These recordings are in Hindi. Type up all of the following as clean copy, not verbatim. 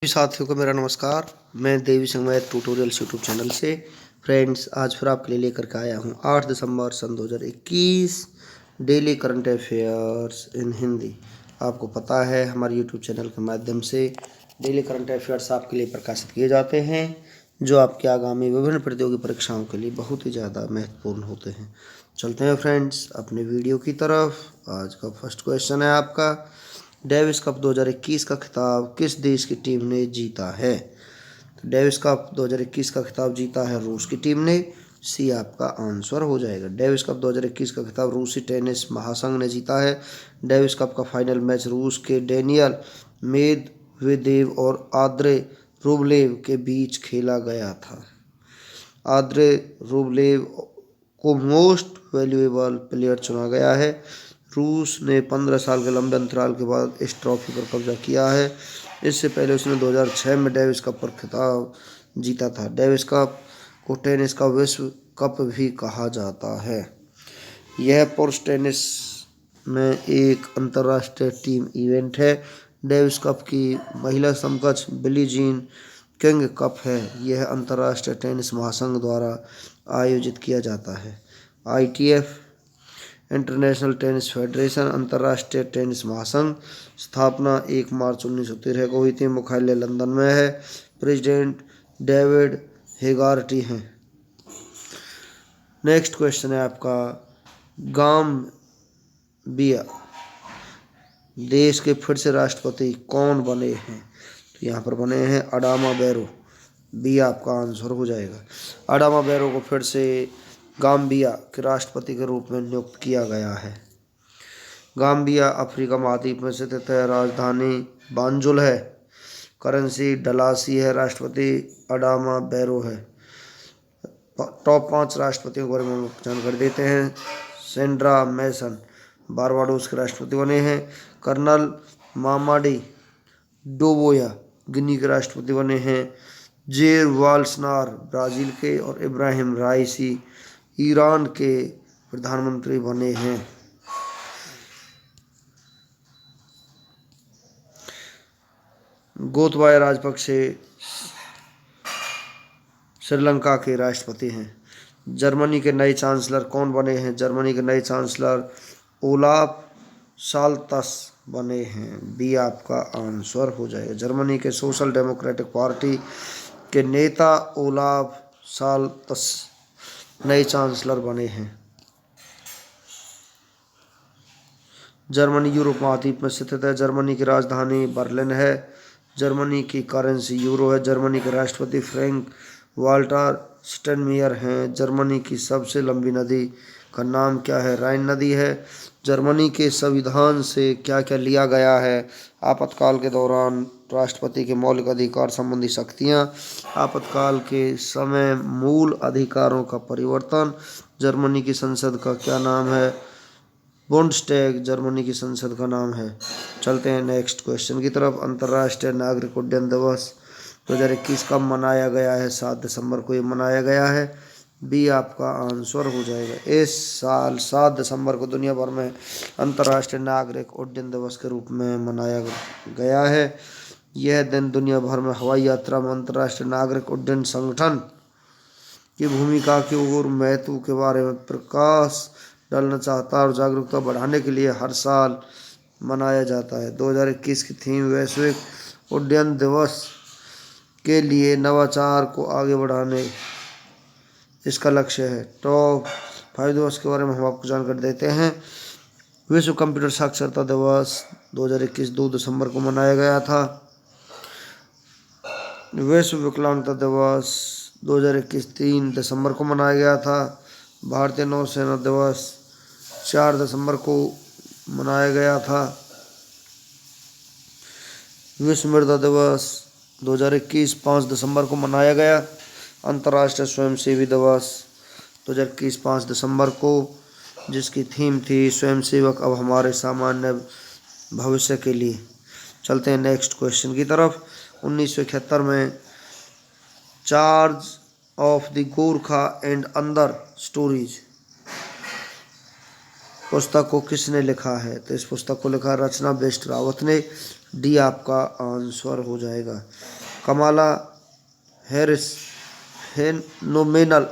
साथियों को मेरा नमस्कार। मैं Devi Singh math tutorials YouTube channel से फ्रेंड्स आज फिर आपके लिए लेकर के आया हूँ 8 दिसंबर सन 2021 daily current affairs in Hindi. आपको पता है हमारे यूट्यूब चैनल के माध्यम से डेली करंट अफेयर्स आपके लिए प्रकाशित किए जाते हैं जो आपके आगामी विभिन्न प्रतियोगी परीक्षाओं के लिए बहुत ही ज़्यादा महत्वपूर्ण होते हैं। चलते हैं फ्रेंड्स अपने वीडियो की तरफ। आज का फर्स्ट क्वेश्चन है आपका, डेविस कप 2021 का खिताब किस देश की टीम ने जीता है? तो डेविस कप 2021 का खिताब जीता है रूस की टीम ने। सी आपका आंसर हो जाएगा। डेविस कप 2021 का खिताब रूसी टेनिस महासंघ ने जीता है। डेविस कप का फाइनल मैच रूस के डेनियल मेदवेदेव और आंद्रे रूबलेव के बीच खेला गया था। आंद्रे रूबलेव को मोस्ट वैल्यूएबल प्लेयर चुना गया है। रूस ने 15 साल के लंबे अंतराल के बाद इस ट्रॉफी पर कब्जा किया है। इससे पहले उसने 2006 में डेविस कप पर खिताब जीता था। डेविस कप को टेनिस का विश्व कप भी कहा जाता है। यह पुरुष टेनिस में एक अंतर्राष्ट्रीय टीम इवेंट है। डेविस कप की महिला समकक्ष बिली जीन किंग कप है। यह अंतर्राष्ट्रीय टेनिस महासंघ द्वारा आयोजित किया जाता है। ITF इंटरनेशनल टेनिस फेडरेशन अंतर्राष्ट्रीय टेनिस महासंघ स्थापना 1 मार्च 1913 को हुई थी। मुख्यालय लंदन में है। प्रेसिडेंट डेविड हेगार्टी हैं। नेक्स्ट क्वेश्चन है आपका, गाम्बिया देश के फिर से राष्ट्रपति कौन बने हैं? तो यहाँ पर बने हैं अडामा बैरो। बी आपका आंसर हो जाएगा। अडामा बैरो को फिर से गाम्बिया के राष्ट्रपति के रूप में नियुक्त किया गया है। गाम्बिया अफ्रीका महाद्वीप में स्थित है। राजधानी बांजुल है। करेंसी डलासी है। राष्ट्रपति अडामा बैरो है। टॉप 5 राष्ट्रपतियों के बारे में हम जानकारी देते हैं। सेंड्रा मैसन बारबाडोस के राष्ट्रपति बने हैं। कर्नल मामाडी डोबोया गिनी के राष्ट्रपति बने हैं। जेर वाल्सनार ब्राज़ील के और इब्राहिम राइसी ईरान के प्रधानमंत्री बने हैं। गोतबाया राजपक्षे श्रीलंका के राष्ट्रपति हैं। जर्मनी के नए चांसलर कौन बने हैं? जर्मनी के नए चांसलर ओलाफ शाल्त्स बने हैं। बी आपका आंसर हो जाएगा। जर्मनी के सोशल डेमोक्रेटिक पार्टी के नेता ओलाफ शाल्त्स नए चांसलर बने हैं। जर्मनी यूरोप महाद्वीप में स्थित है। जर्मनी की राजधानी बर्लिन है। जर्मनी की करेंसी यूरो है। जर्मनी के राष्ट्रपति फ्रैंक वाल्टर स्टेनमेयर हैं। जर्मनी की सबसे लंबी नदी का नाम क्या है? राइन नदी है। जर्मनी के संविधान से क्या क्या लिया गया है? आपातकाल के दौरान राष्ट्रपति के मौलिक अधिकार संबंधी शक्तियाँ, आपातकाल के समय मूल अधिकारों का परिवर्तन। जर्मनी की संसद का क्या नाम है? बुंडस्टैग जर्मनी की संसद का नाम है। चलते हैं नेक्स्ट क्वेश्चन की तरफ। अंतर्राष्ट्रीय नागरिक उड्डयन दिवस 2021 कब मनाया गया है? 7 दिसंबर को ये मनाया गया है। बी आपका आंसर हो जाएगा। इस साल 7 दिसंबर को दुनिया भर में अंतर्राष्ट्रीय नागरिक उड्डयन दिवस के रूप में मनाया गया है। यह दिन दुनिया भर में हवाई यात्रा में अंतर्राष्ट्रीय नागरिक उड्डयन संगठन की भूमिका की और महत्व के बारे में प्रकाश डालना चाहता है और जागरूकता बढ़ाने के लिए हर साल मनाया जाता है। 2021 की थीम वैश्विक उड्डयन दिवस के लिए नवाचार को आगे बढ़ाने इसका लक्ष्य है। टॉप 5 दिवस के बारे में हम आपको जानकारी देते हैं। विश्व कंप्यूटर साक्षरता दिवस 2021 2 दिसंबर को मनाया गया था। विश्व विकलांगता दिवस 2021 3 दिसंबर को मनाया गया था। भारतीय नौसेना दिवस 4 दिसंबर को मनाया गया था। विश्व मृदा दिवस 2021 5 दिसंबर को मनाया गया। अंतर्राष्ट्रीय स्वयंसेवी दिवस 2021 5 दिसंबर को, जिसकी थीम थी स्वयंसेवक अब हमारे सामान्य भविष्य के लिए। चलते हैं नेक्स्ट क्वेश्चन की तरफ। 1971 में charge of the Gorkha and other stories पुस्तक को किसने लिखा है? तो इस पुस्तक को लिखा रचना बेस्ट रावत ने। डी आपका आंसर हो जाएगा। कमाला हैरिस फेनोमेनल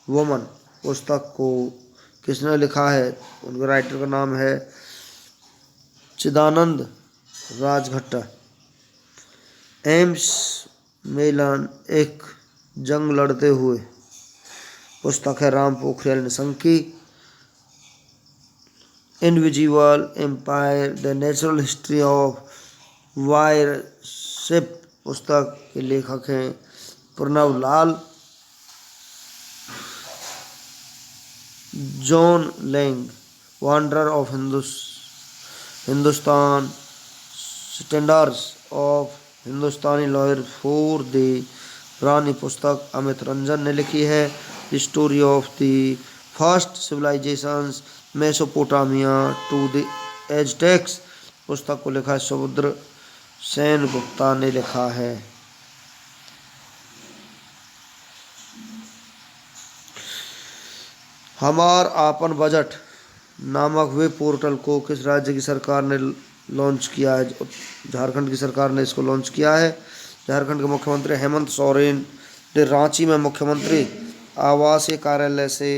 वुमन पुस्तक को किसने लिखा है? उनके राइटर का नाम है चिदानंद राजघट्टा। एम्स मेलन एक जंग लड़ते हुए पुस्तक है राम पोखरियाल निशंक की। Invisible empire the natural history of viruses पुस्तक के लेखक हैं Pranav Lal. John Lang wanderer of Hindustan slanderer of Hindustani lawyer for the Rani पुस्तक अमित रंजन ने लिखी है। Story of the first civilisations Mesopotamia to the Aztecs पुस्तक को लिखा है समुद्र सेन गुप्ता ने लिखा है। हमार आपन बजट नामक वे पोर्टल को किस राज्य की सरकार ने लॉन्च किया है? झारखंड की सरकार ने इसको लॉन्च किया है। झारखंड के मुख्यमंत्री हेमंत सोरेन ने रांची में मुख्यमंत्री आवासीय कार्यालय से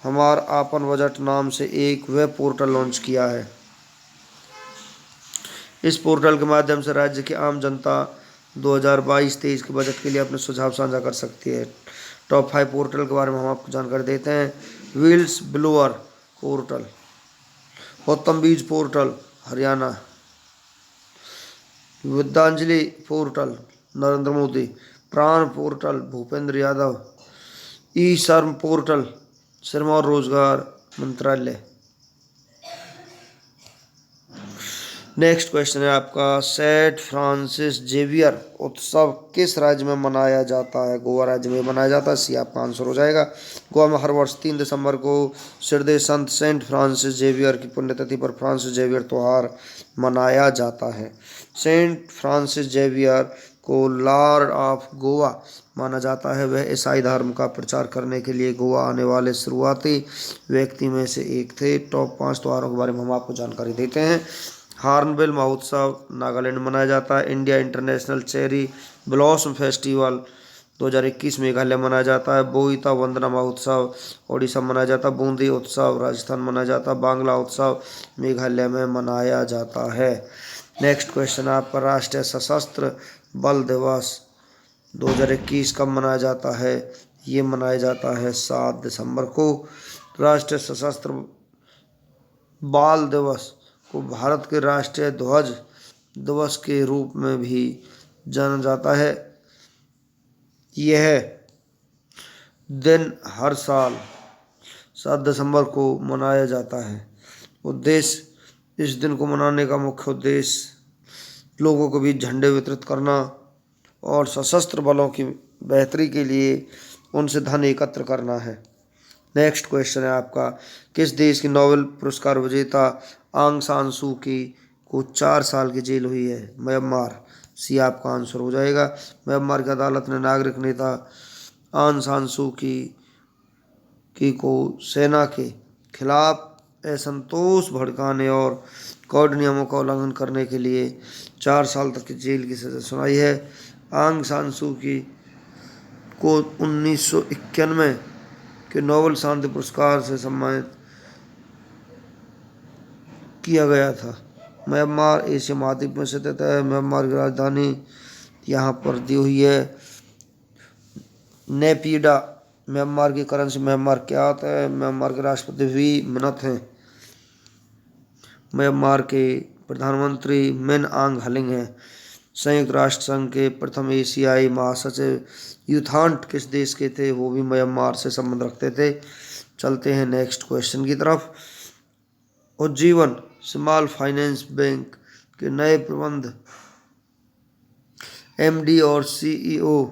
हमार आपन बजट नाम से एक वेब पोर्टल लॉन्च किया है। इस पोर्टल के माध्यम से राज्य की आम जनता 2022-23 के बजट के लिए अपने सुझाव साझा कर सकती है। टॉप 5 पोर्टल के बारे में हम आपको जानकारी देते हैं। व्हील्स ब्लोअर पोर्टल, उत्तम बीज पोर्टल हरियाणा, विद्यांजलि पोर्टल नरेंद्र मोदी, प्राण पोर्टल भूपेंद्र यादव, ई श्रम पोर्टल श्रम और रोजगार मंत्रालय। नेक्स्ट क्वेश्चन है आपका सेंट फ्रांसिस जेवियर उत्सव किस राज्य में मनाया जाता है? गोवा राज्य में मनाया जाता है। सी आपका आंसर हो जाएगा। गोवा में हर वर्ष 3 दिसंबर को हृदय संत सेंट फ्रांसिस जेवियर की पुण्यतिथि पर फ्रांसिस जेवियर त्यौहार मनाया जाता है। सेंट फ्रांसिस जेवियर को लॉर्ड ऑफ गोवा माना जाता है। वह ईसाई धर्म का प्रचार करने के लिए गोवा आने वाले शुरुआती व्यक्ति में से एक थे। टॉप 5 त्योहारों के बारे में हम आपको जानकारी देते हैं। हॉर्नबिल महोत्सव नागालैंड में मनाया जाता है। India international cherry blossom festival 2021 Meghalaya मनाया जाता है। बोईता वंदना महोत्सव ओडिशा में मनाया जाता है। बूंदी उत्सव राजस्थान मनाया जाता है। बांग्ला उत्सव मेघालय में मनाया जाता है। नेक्स्ट क्वेश्चन है आपका राष्ट्रीय सशस्त्र बल दिवस 2021 कब मनाया जाता है? ये मनाया जाता है 7 दिसंबर को। राष्ट्रीय सशस्त्र बाल दिवस को भारत के राष्ट्रीय ध्वज दिवस के रूप में भी जाना जाता है। यह दिन हर साल 7 दिसंबर को मनाया जाता है। उद्देश्य इस दिन को मनाने का मुख्य उद्देश्य लोगों के बीच झंडे वितरित करना और सशस्त्र बलों की बेहतरी के लिए उनसे धन एकत्र करना है। नेक्स्ट क्वेश्चन है आपका किस देश की नोबेल पुरस्कार विजेता आंग सान सू की को 4 साल की जेल हुई है? म्यांमार। सी आपका आंसर हो जाएगा। म्यांमार की अदालत ने नागरिक नेता आंग सान सू की को सेना के खिलाफ असंतोष भड़काने और कोड नियमों का उल्लंघन करने के लिए 4 साल तक की जेल की सजा सुनाई है। आंग सान सू की को 1991 के नोबेल शांति पुरस्कार से सम्मानित किया गया था। म्यांमार एशिया महाद्वीप में स्थित है। म्यांमार की राजधानी यहाँ पर दी हुई है नेपिडा। म्यांमार की करेंसी म्यांमार क्या आता है? म्यांमार के राष्ट्रपति वी मिंत हैं। म्यांमार के प्रधानमंत्री मिन आंग हलिंग हैं। संयुक्त राष्ट्र संघ के प्रथम एशियाई महासचिव यूथांट किस देश के थे? वो भी म्यांमार से संबंध रखते थे। चलते हैं नेक्स्ट क्वेश्चन की तरफ। उज्जीवन स्मॉल फाइनेंस बैंक के नए प्रबंध एमडी और सीईओ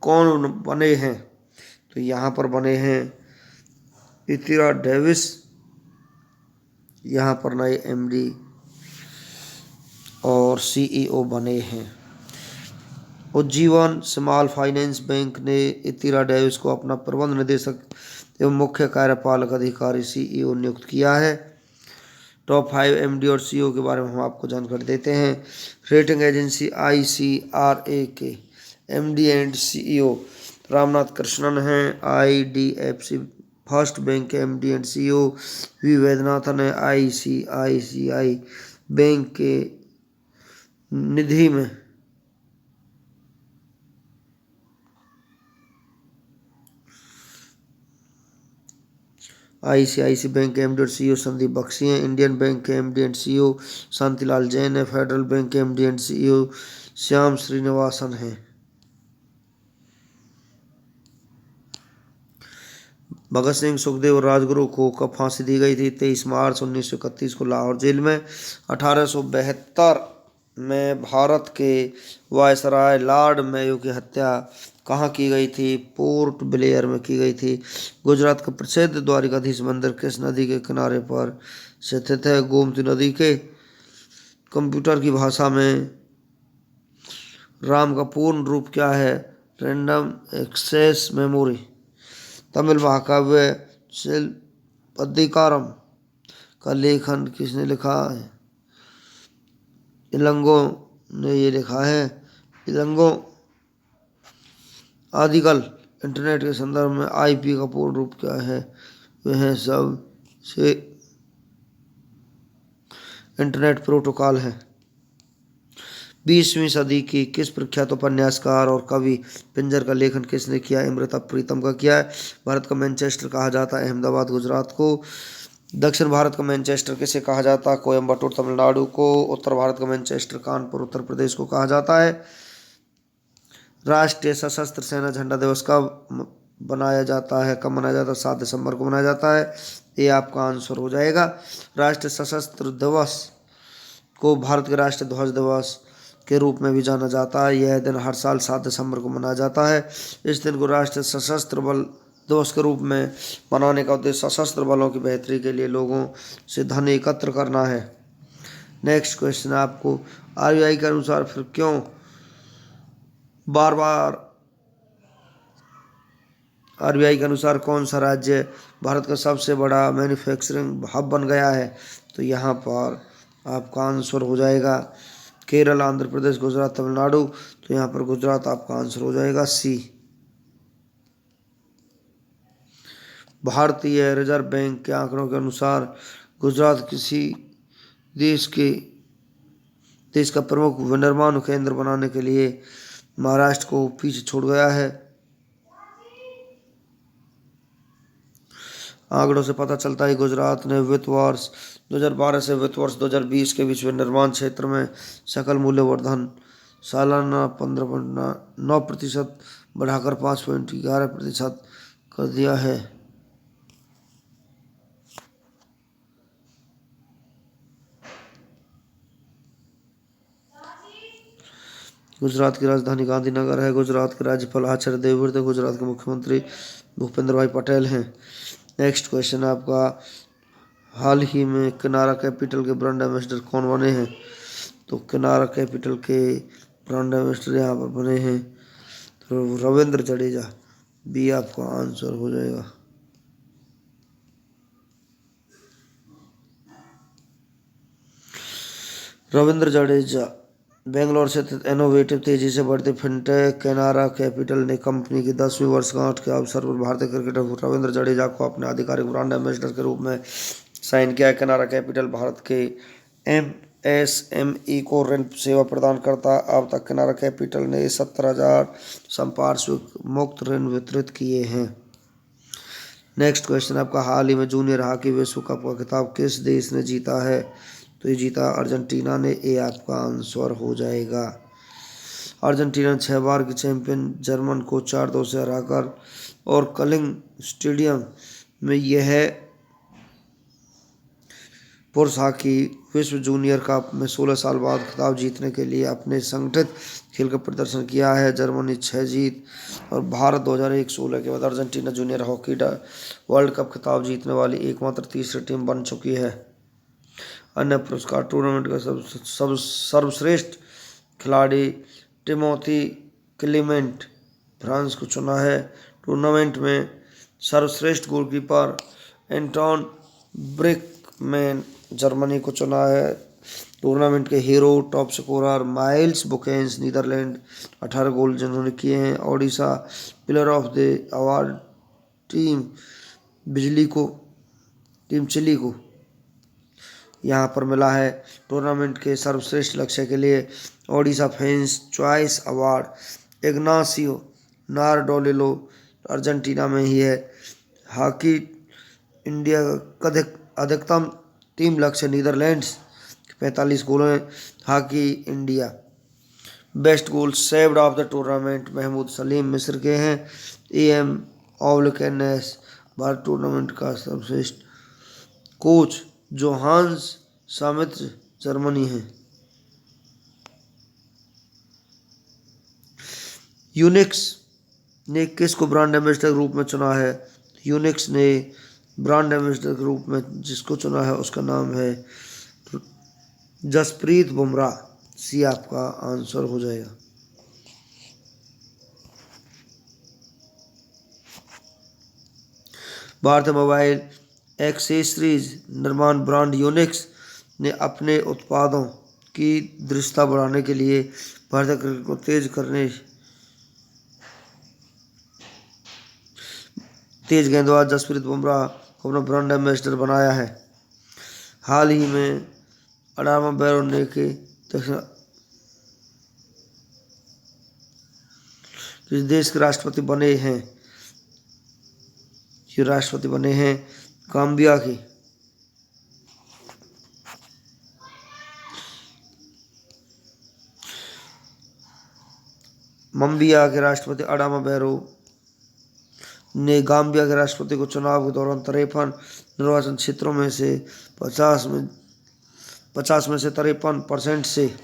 कौन बने हैं? तो यहाँ पर बने हैं इतिरा डेविस, यहाँ पर नए एमडी और सीईओ बने हैं। उज्जीवन स्मॉल फाइनेंस बैंक ने इतिरा डेविस को अपना प्रबंध निदेशक एवं मुख्य कार्यपालक अधिकारी सीईओ नियुक्त किया है। टॉप 5 एमडी और सीईओ के बारे में हम आपको जानकारी देते हैं। रेटिंग एजेंसी ICRA के MD and CEO Ramnath Krishnan हैं। आईडीएफसी फर्स्ट बैंक के MD and CEO we Vaidyanathan है। आईसीआईसीआई बैंक के निधि में आईसीआईसी बैंक के एमडी और सीईओ संदीप बख्शी हैं। इंडियन बैंक के MD and CEO Shantilal Jain है। फेडरल बैंक के MD and CEO Shyam Srinivasan हैं। भगत सिंह, सुखदेव और राजगुरु को कब फांसी दी गई थी? 23 मार्च 1931 को लाहौर जेल में। 1872 में भारत के वायसराय लॉर्ड मेयो की हत्या कहाँ की गई थी? पोर्ट ब्लेयर में की गई थी। गुजरात का प्रसिद्ध द्वारिकाधीश मंदिर किस नदी के किनारे पर स्थित है? गोमती नदी के। कंप्यूटर की भाषा में राम का पूर्ण रूप क्या है? Random access memory. तमिल महाकाव्य शिलप्पदिकारम का लेखन किसने लिखा है? इलंगो ने ये लिखा है। इलंगो आदिकल इंटरनेट के संदर्भ में आईपी का पूर्ण रूप क्या है? वह सब से इंटरनेट प्रोटोकॉल है। 20वीं सदी की किस प्रख्यात उपन्यासकार और कवि पिंजर का लेखन किसने किया? अमृता प्रीतम का किया है। भारत का मैनचेस्टर कहा जाता है अहमदाबाद गुजरात को। दक्षिण भारत का मैनचेस्टर किसे कहा जाता है? कोयम्बटूर तमिलनाडु को। उत्तर भारत का मैनचेस्टर कानपुर उत्तर प्रदेश को कहा जाता है। राष्ट्रीय सशस्त्र सेना झंडा दिवस कब बनाया जाता है? कब मनाया जाता है? 7 दिसंबर को मनाया जाता है। ये आपका आंसर हो जाएगा। राष्ट्रीय सशस्त्र दिवस को भारत के राष्ट्रीय ध्वज दिवस के रूप में भी जाना जाता है। यह दिन हर साल 7 दिसंबर को मनाया जाता है। इस दिन को राष्ट्रीय सशस्त्र बल दिवस के रूप में मनाने का उद्देश्य सशस्त्र बलों की बेहतरी के लिए लोगों से धन एकत्र करना है। नेक्स्ट क्वेश्चन आपको आरबीआई के अनुसार फिर क्यों बार बार आरबीआई के अनुसार कौन सा राज्य भारत का सबसे बड़ा मैन्युफैक्चरिंग हब बन गया है? तो यहाँ पर आपका आंसर हो जाएगा केरल, आंध्र प्रदेश, गुजरात, तमिलनाडु। तो यहाँ पर गुजरात आपका आंसर हो जाएगा सी। भारतीय रिजर्व बैंक के आंकड़ों के अनुसार गुजरात किसी देश का प्रमुख विनिर्माण केंद्र बनाने के लिए महाराष्ट्र को पीछे छोड़ गया है। आंकड़ों से पता चलता है गुजरात ने वित्त वर्ष 2012 से वित्त वर्ष 2020 के बीच विनिर्माण क्षेत्र में सकल मूल्य वर्धन सालाना 15.9% बढ़ाकर 5.11% कर दिया है। गुजरात की राजधानी गांधीनगर है। गुजरात के राज्यपाल आचार्य देवव्रत, गुजरात के मुख्यमंत्री भूपेंद्र भाई पटेल हैं। नेक्स्ट क्वेश्चन आपका हाल ही में किनारा कैपिटल के ब्रांड एम्बेसडर कौन बने हैं? तो किनारा कैपिटल के ब्रांड एम्बेसडर यहाँ पर बने हैं तो रविंद्र जडेजा। बी आपका आंसर हो जाएगा। रविंद्र जडेजा। बेंगलोर से इनोवेटिव तेजी से बढ़ते फिनटेक किनारा कैपिटल ने कंपनी की 10वीं वर्षगांठ के अवसर पर भारतीय क्रिकेटर रविंद्र जडेजा को अपने आधिकारिक ब्रांड एम्बेसडर के रूप में साइन किया है। किनारा कैपिटल भारत के एमएसएमई को ऋण सेवा प्रदान करता है। अब तक किनारा कैपिटल ने 70,000 संपार्श्विक मुक्त ऋण वितरित किए हैं। नेक्स्ट क्वेश्चन आपका हाल ही में जूनियर हॉकी विश्व कप का खिताब किस देश ने जीता है? तो ये जीता अर्जेंटीना ने। ये आपका आंसर हो जाएगा। अर्जेंटीना 6 बार की चैंपियन जर्मन को 4-2 से हराकर और कलिंग स्टेडियम में यह पुरुष हॉकी विश्व जूनियर कप में 16 साल बाद खिताब जीतने के लिए अपने संगठित खेल का प्रदर्शन किया है। जर्मनी 6 जीत और भारत 2016 के बाद Argentina junior hockey world cup खिताब जीतने वाली एकमात्र तीसरी टीम बन चुकी है। अन्य पुरस्कार टूर्नामेंट का सर्वश्रेष्ठ खिलाड़ी टिमोथी क्लीमेंट फ्रांस को चुना है। टूर्नामेंट में सर्वश्रेष्ठ गोलकीपर एंटोन ब्रिकमैन जर्मनी को चुना है। टूर्नामेंट के hero top scorer Miles Bukkens Netherland 18 goal जिन्होंने किए हैं। Odisha player of the award team Chile को यहाँ पर मिला है। टूर्नामेंट के सर्वश्रेष्ठ लक्ष्य के लिए Odisha fans choice award Ignacio Nardolillo Argentina में ही है। हॉकी इंडिया का अधिकतम टीम लक्ष्य नीदरलैंड्स 45 गोल हैं। Hockey India best goal saved of the tournament Mahmoud Salim मिस्र के हैं। एम ऑवलकेनेस भारत टूर्नामेंट का सर्वश्रेष्ठ कोच जोहान्स सामित्र जर्मनी है। यूनिक्स ने किसको ब्रांड एम्बेसडर के रूप में चुना है? यूनिक्स ने ब्रांड एम्बेसडर के रूप में जिसको चुना है उसका नाम है जसप्रीत बुमराह। सी आपका आंसर हो जाएगा। भारतीय मोबाइल एक्सेसरीज निर्माण ब्रांड यूनिक्स ने अपने उत्पादों की दृश्यता बढ़ाने के लिए भारतीय क्रिकेट को तेज गेंदबाज जसप्रीत बुमराह को अपना ब्रांड एम्बेसडर बनाया है। हाल ही में अडामा बैरो ने के किस देश के राष्ट्रपति बने हैं? ये राष्ट्रपति बने हैं गाम्बिया के। मंबिया के राष्ट्रपति अडामा बैरो ने गाम्बिया के राष्ट्रपति को चुनाव के दौरान 53 निर्वाचन क्षेत्रों में से 50 में से 53% से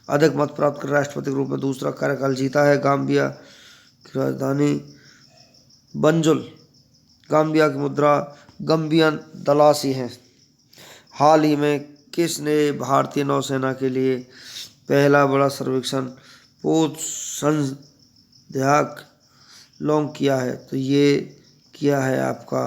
अधिक मत प्राप्त कर राष्ट्रपति के रूप में दूसरा कार्यकाल जीता है। गाम्बिया की राजधानी बंजुल गाम्बिया की मुद्रा गम्बियन दलासी है। हाल ही में किसने भारतीय नौसेना के लिए पहला बड़ा सर्वेक्षण पोत संध्याक लॉन्च किया है? तो ये किया है आपका